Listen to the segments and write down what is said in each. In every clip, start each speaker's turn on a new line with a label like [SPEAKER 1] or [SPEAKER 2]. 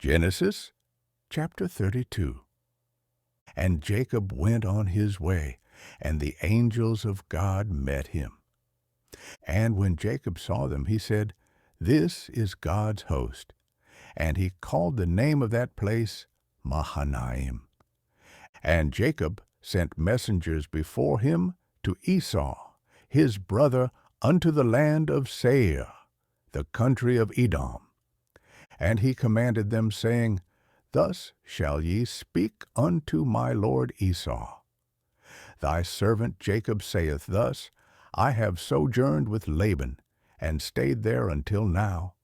[SPEAKER 1] Genesis chapter 32. And Jacob went on his way, and the angels of God met him. And when Jacob saw them, he said, This is God's host. And he called the name of that place Mahanaim. And Jacob sent messengers before him to Esau, his brother, unto the land of Seir, the country of Edom. And he commanded them, saying, Thus shall ye speak unto my lord Esau. Thy servant Jacob saith thus, I have sojourned with Laban, and stayed there until now.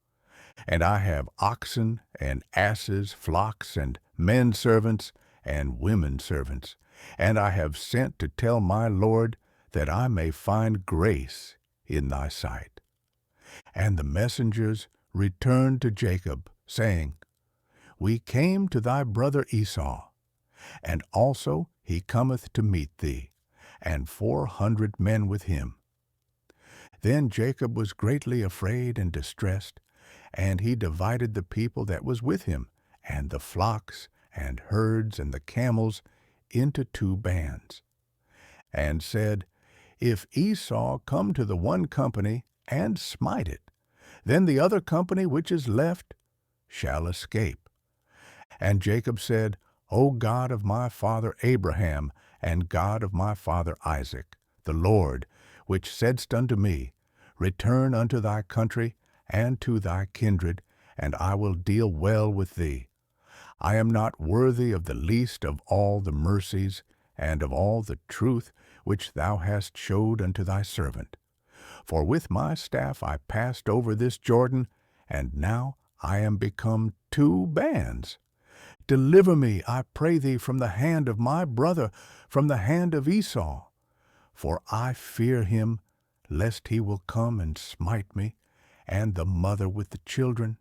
[SPEAKER 1] And I have oxen, and asses, flocks, and men servants, and women servants. And I have sent to tell my lord, that I may find grace in thy sight. And the messengers returned to Jacob, saying, We came to thy brother Esau, and also he cometh to meet thee, and 400 men with him. Then Jacob was greatly afraid and distressed, and he divided the people that was with him, and the flocks, and herds, and the camels, into 2 bands, and said, If Esau come to the one company, and smite it, then the other company which is left shall escape. And Jacob said, O God of my father Abraham, and God of my father Isaac, the Lord, which saidst unto me, Return unto thy country, and to thy kindred, and I will deal well with thee. I am not worthy of the least of all the mercies, and of all the truth which thou hast showed unto thy servant. For with my staff I passed over this Jordan, and now I am become 2 bands. Deliver me, I pray thee, from the hand of my brother, from the hand of Esau. For I fear him, lest he will come and smite me, and the mother with the children.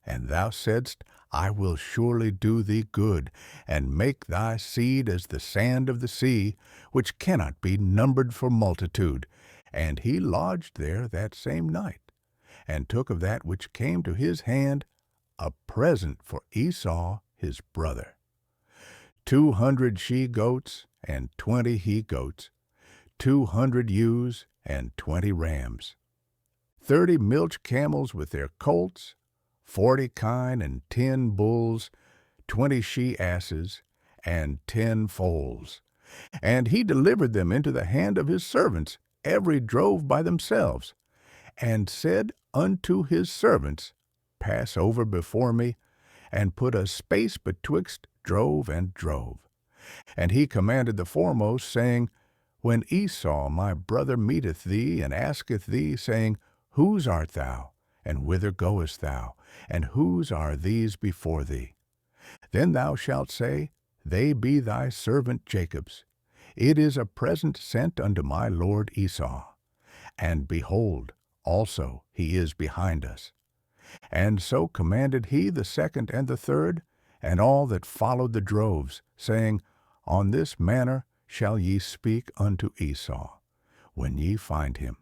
[SPEAKER 1] And thou saidst, I will surely do thee good, and make thy seed as the sand of the sea, which cannot be numbered for multitude. And he lodged there that same night, and took of that which came to his hand a present for Esau his brother, 200 she-goats, and 20 he-goats, 200 ewes, and 20 rams, 30 milch camels with their colts, 40 kine, and 10 bulls, 20 she-asses, and 10 foals. And he delivered them into the hand of his servants, every drove by themselves, and said unto his servants, Pass over before me, and put a space betwixt drove and drove. And he commanded the foremost, saying, When Esau my brother meeteth thee, and asketh thee, saying, Whose art thou, and whither goest thou, and whose are these before thee? Then thou shalt say, They be thy servant Jacob's. It is a present sent unto my lord Esau. And behold, also he is behind us. And so commanded he the second and the third, and all that followed the droves, saying, On this manner shall ye speak unto Esau, when ye find him.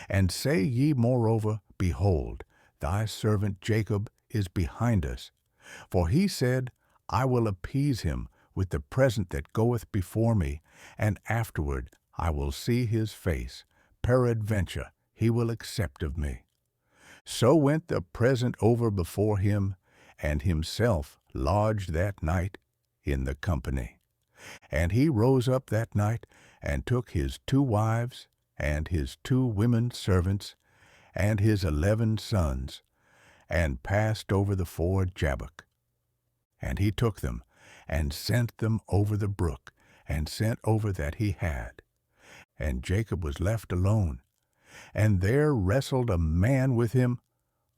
[SPEAKER 1] And say ye moreover, Behold, thy servant Jacob is behind us. For he said, I will appease him with the present that goeth before me, and afterward I will see his face. Peradventure he will accept of me. So went the present over before him, and himself lodged that night in the company. And he rose up that night, and took his 2 wives, and his 2 women servants, and his 11 sons, and passed over the ford Jabbok. And he took them, and sent them over the brook, and sent over that he had. And Jacob was left alone, and there wrestled a man with him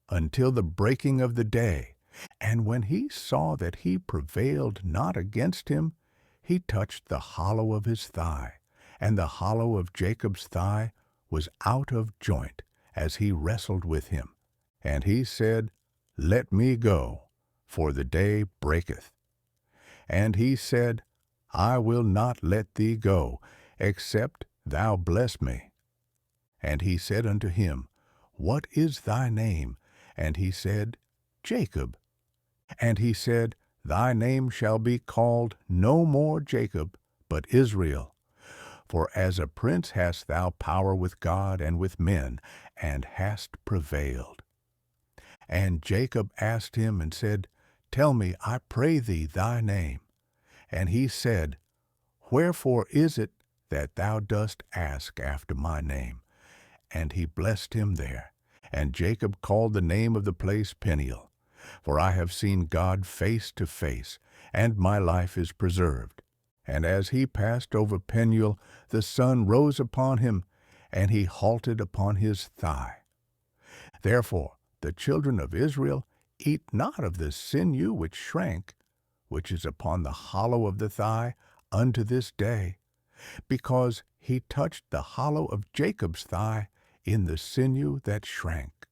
[SPEAKER 1] until the breaking of the day. And when he saw that he prevailed not against him, he touched the hollow of his thigh, and the hollow of Jacob's thigh was out of joint, as he wrestled with him. And he said, Let me go, for the day breaketh. And he said, I will not let thee go, except thou bless me. And he said unto him, What is thy name? And he said, Jacob. And he said, Thy name shall be called no more Jacob, but Israel. For as a prince hast thou power with God and with men, and hast prevailed. And Jacob asked him and said, Tell me, I pray thee, thy name. And he said, Wherefore is it that thou dost ask after my name? And he blessed him there. And Jacob called the name of the place Peniel. For I have seen God face to face, and my life is preserved. And as he passed over Peniel, the sun rose upon him, and he halted upon his thigh. Therefore the children of Israel eat not of the sinew which shrank, which is upon the hollow of the thigh, unto this day, because he touched the hollow of Jacob's thigh in the sinew that shrank.